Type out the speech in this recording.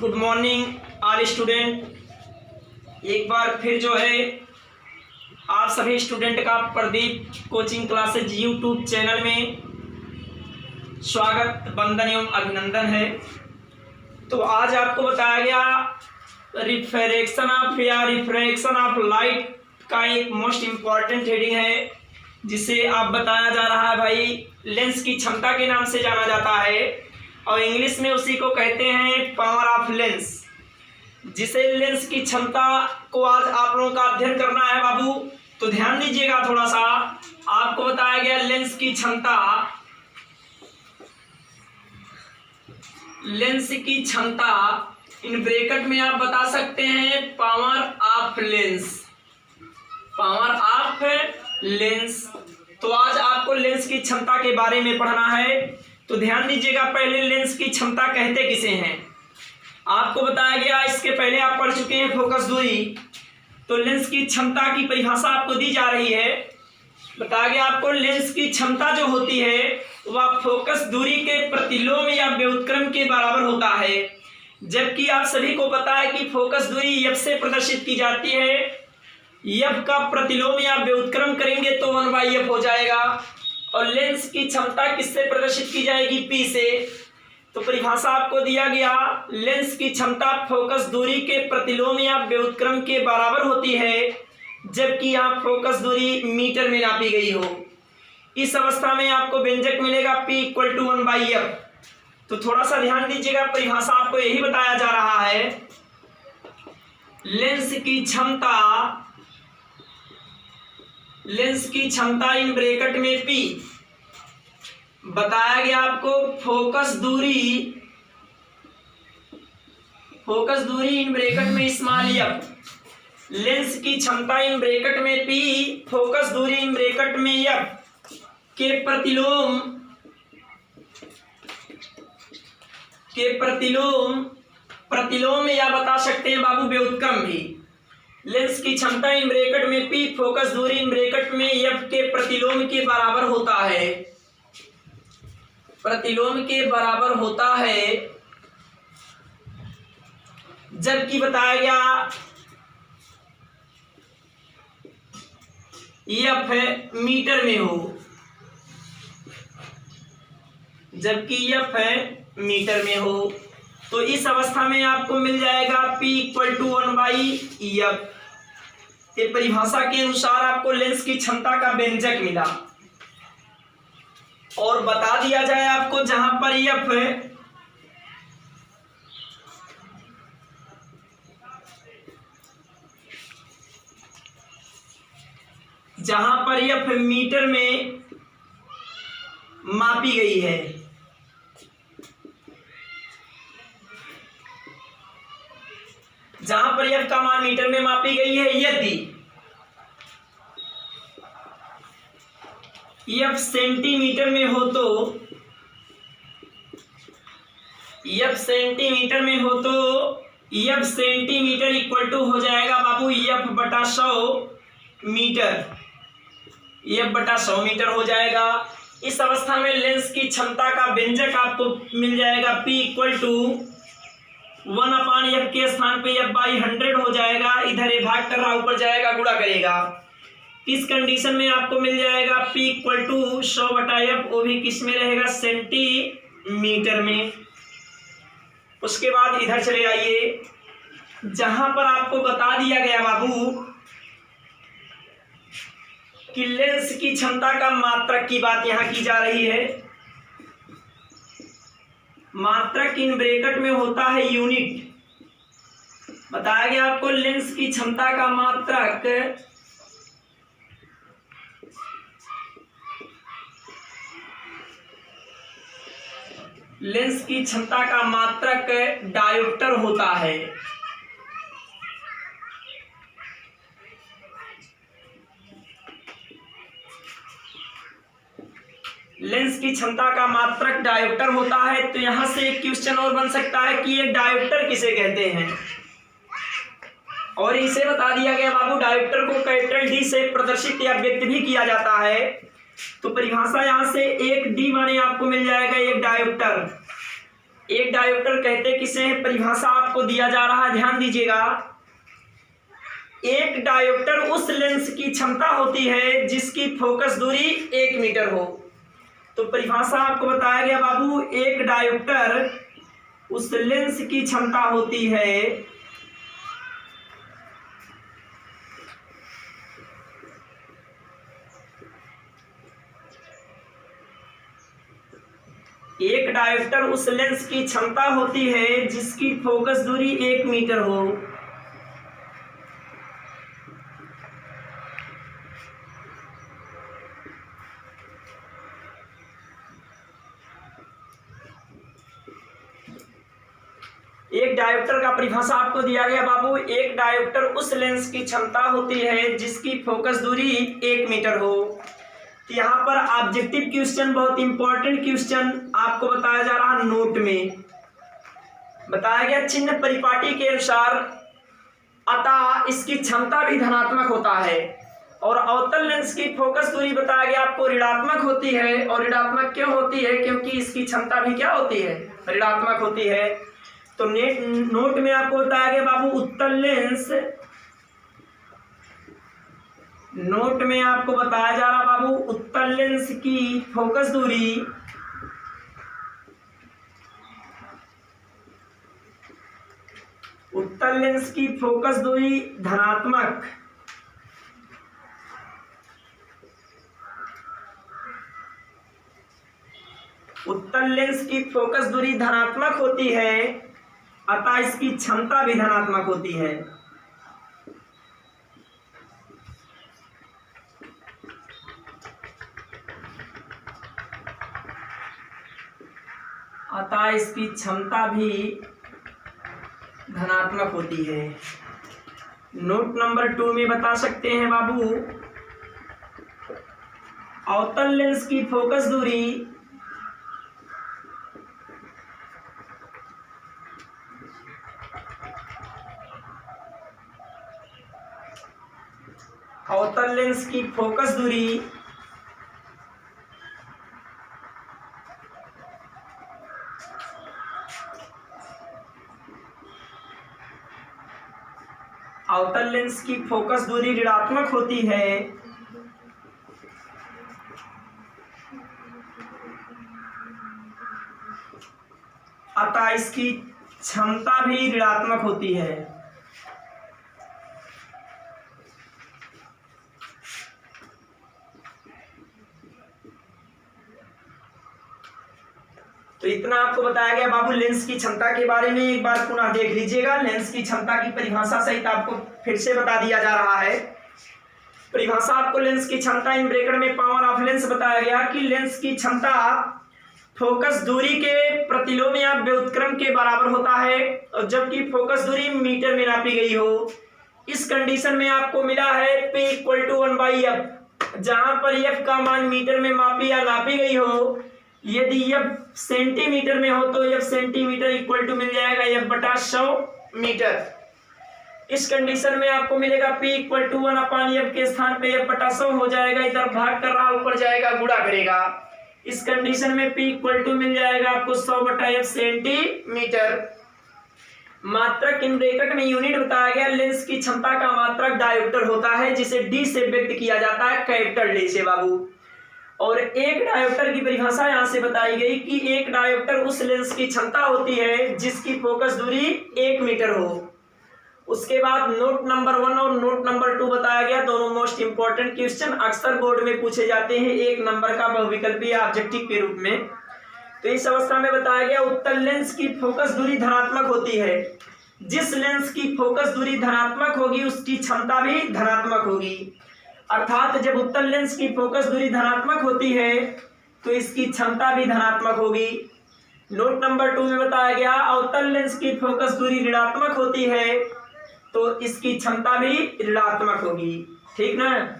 Good morning all student. एक बार फिर जो है आप सभी स्टूडेंट का Pradeep coaching classes YouTube channel में स्वागत, वंदन एवं अभिनंदन है। तो आज आपको बताया गया रिफ्रैक्शन ऑफ लाइट का एक मोस्ट इम्पॉर्टेंट हेडिंग है, जिसे आप बताया जा रहा है भाई लेंस की क्षमता के नाम से जाना जाता है और इंग्लिश में उसी को कहते हैं पावर ऑफ लेंस। जिसे लेंस की क्षमता को आज आप लोगों का अध्ययन करना है बाबू, तो ध्यान दीजिएगा थोड़ा सा। आपको बताया गया लेंस की क्षमता इन ब्रैकेट में आप बता सकते हैं पावर ऑफ लेंस। तो आज आपको लेंस की क्षमता के बारे में पढ़ना है, तो ध्यान दीजिएगा। पहले लेंस की क्षमता कहते किसे हैं आपको बताया गया, इसके पहले आप पढ़ चुके हैं फोकस दूरी। तो लेंस की क्षमता की परिभाषा आपको दी जा रही है। बताया गया आपको लेंस की क्षमता जो होती है वह फोकस दूरी के प्रतिलोम या व्युत्क्रम के बराबर होता है। जबकि आप सभी को पता है कि फोकस दूरी एफ से प्रदर्शित की जाती है। एफ का प्रतिलोम या व्युत्क्रम करेंगे तो 1/f हो जाएगा। और लेंस की क्षमता किससे प्रदर्शित की जाएगी? पी से। तो परिभाषा आपको दिया गया, लेंस की क्षमता फोकस दूरी के प्रतिलोम या व्युत्क्रम के बराबर होती है, जबकि यहाँ फोकस दूरी मीटर में नापी गई हो। इस अवस्था में आपको व्यंजक मिलेगा P = 1/f। तो थोड़ा सा ध्यान दीजिएगा, परिभाषा आपको यही बताया जा रहा है। लेंस की क्षमता इन ब्रैकेट में P बताया गया आपको फोकस दूरी इन ब्रैकेट में स्मॉल f। लेंस की क्षमता इन ब्रैकेट में P, फोकस दूरी इन ब्रैकेट में f के प्रतिलोम या बता सकते हैं बाबू व्युत्क्रम भी। लेंस की क्षमता इन ब्रैकेट में P, फोकस दूरी इन ब्रैकेट में f के प्रतिलोम के बराबर होता है। जबकि बताया गया f है मीटर में हो, तो इस अवस्था में आपको मिल जाएगा P = 1/f। ये परिभाषा के अनुसार आपको लेंस की क्षमता का व्यंजक मिला। और बता दिया जाए आपको, जहां पर f है f मीटर में मापी गई है। जहां पर f का मान मीटर में मापी गई है, यदि f सेंटीमीटर में हो तो f सेंटीमीटर इक्वल टू हो जाएगा बाबू f/100 मीटर हो जाएगा। इस अवस्था में लेंस की क्षमता का व्यंजक आपको मिल जाएगा P = 1/f के स्थान पे f/100 हो जाएगा। इधर ये भाग कर रहा, ऊपर जाएगा गुणा करेगा। इस कंडीशन में आपको मिल जाएगा P = 100/f, वो भी किस में रहेगा? सेंटीमीटर में। उसके बाद इधर चले आइए, जहां पर आपको बता दिया गया बाबू कि लेंस की क्षमता का मात्रक की बात यहां की जा रही है। मात्रक इन ब्रैकेट में होता है यूनिट। बताया गया आपको लेंस की क्षमता का मात्रक डायोप्टर होता है। लेंस की क्षमता का मात्रक डायोप्टर होता है। तो यहां से एक क्वेश्चन और बन सकता है कि ये डायोप्टर किसे कहते हैं, और इसे बता दिया गया बाबू डायोप्टर को D से प्रदर्शित या व्यक्त भी किया जाता है। तो परिभाषा यहां से 1D माने आपको मिल जाएगा एक डायोप्टर कहते किसे हैं, परिभाषा आपको दिया जा रहा है, ध्यान दीजिएगा। एक डायोप्टर उस लेंस की क्षमता होती है जिसकी फोकस दूरी 1 मीटर हो। तो परिभाषा आपको बताया गया बाबू, एक डायोप्टर उस लेंस की क्षमता होती है एक डायोप्टर उस लेंस की क्षमता होती है जिसकी फोकस दूरी 1 मीटर हो। एक डायोप्टर का परिभाषा आपको दिया गया बाबू, एक डायोप्टर उस लेंस की क्षमता होती है जिसकी फोकस दूरी 1 मीटर हो। तो यहाँ पर ऑब्जेक्टिव क्वेश्चन, बहुत इंपॉर्टेंट क्वेश्चन आपको बताया जा रहा, नोट में बताया गया चिन्ह परिपाटी के अनुसार अतः इसकी क्षमता भी धनात्मक होता है। और अवतल लेंस की फोकस दूरी बताया गया आपको ऋणात्मक होती है। और ऋणात्मक क्यों होती है, क्योंकि इसकी क्षमता भी क्या होती है, ऋणात्मक होती है। तो नोट में आपको बताया गया बाबू, उत्तल लेंस, नोट में आपको बताया जा रहा बाबू, उत्तल लेंस की फोकस दूरी धनात्मक, उत्तल लेंस की फोकस दूरी धनात्मक होती है, अतः इसकी क्षमता भी धनात्मक होती है। अतः इसकी क्षमता भी धनात्मक होती है। नोट नंबर 2 में बता सकते हैं बाबू, अवतल लेंस की फोकस दूरी अवतल लेंस की फोकस दूरी अवतल लेंस की फोकस दूरी ऋणात्मक होती है, अतः इसकी क्षमता भी ऋणात्मक होती है। तो इतना आपको बताया गया बाबू लेंस की क्षमता के बारे में। एक बार पुनः देख लीजिएगा, लेंस की क्षमता की परिभाषा सहित आपको फिर से बता दिया जा रहा है। परिभाषा आपको लेंस की क्षमता इन ब्रैकेट में पावर ऑफ लेंस बताया गया कि लेंस की क्षमता फोकस दूरी के प्रतिलोम या व्युत्क्रम के बराबर होता है, और जबकि फोकस दूरी मीटर में नापी गई हो। इस कंडीशन में आपको मिला है P = 1/f, जहां पर f का मान मीटर में मापी या नापी गई हो। यदि f सेंटीमीटर में हो तो f सेंटीमीटर इक्वल टू मिल जाएगा f/100 मीटर। इस कंडीशन में आपको मिलेगा P = 1/f के स्थान पे f/100 हो जाएगा, इधर भाग कर रहा ऊपर जाएगा गुणा करेगा। इस कंडीशन में P = मिल जाएगा आपको 100/f सेंटीमीटर। मात्रक इन ब्रैकेट में यूनिट बताया गया, लेंस की क्षमता का मात्रक डायोप्टर होता है, जिसे D से व्यक्त किया जाता है, कैपिटल D से बाबू। और एक डायोप्टर की परिभाषा यहां से बताई गई कि एक डायोप्टर उस लेंस की क्षमता होती है जिसकी फोकस दूरी 1 मीटर हो। उसके बाद नोट नंबर 1 और नोट नंबर 2 बताया गया, दोनों मोस्ट इंपॉर्टेंट क्वेश्चन अक्सर बोर्ड में पूछे जाते हैं 1 नंबर का बहुविकल्पी ऑब्जेक्टिव के रूप में। तो इस अवस्था में बताया गया, उत्तल लेंस की फोकस दूरी धनात्मक होती है। जिस लेंस की फोकस दूरी धनात्मक होगी उसकी क्षमता भी धनात्मक होगी। अर्थात जब उत्तल लेंस की फोकस दूरी धनात्मक होती है तो इसकी क्षमता भी धनात्मक होगी। नोट नंबर 2 में बताया गया, अवतल लेंस की फोकस दूरी ऋणात्मक होती है तो इसकी क्षमता भी ऋणात्मक होगी। ठीक ना।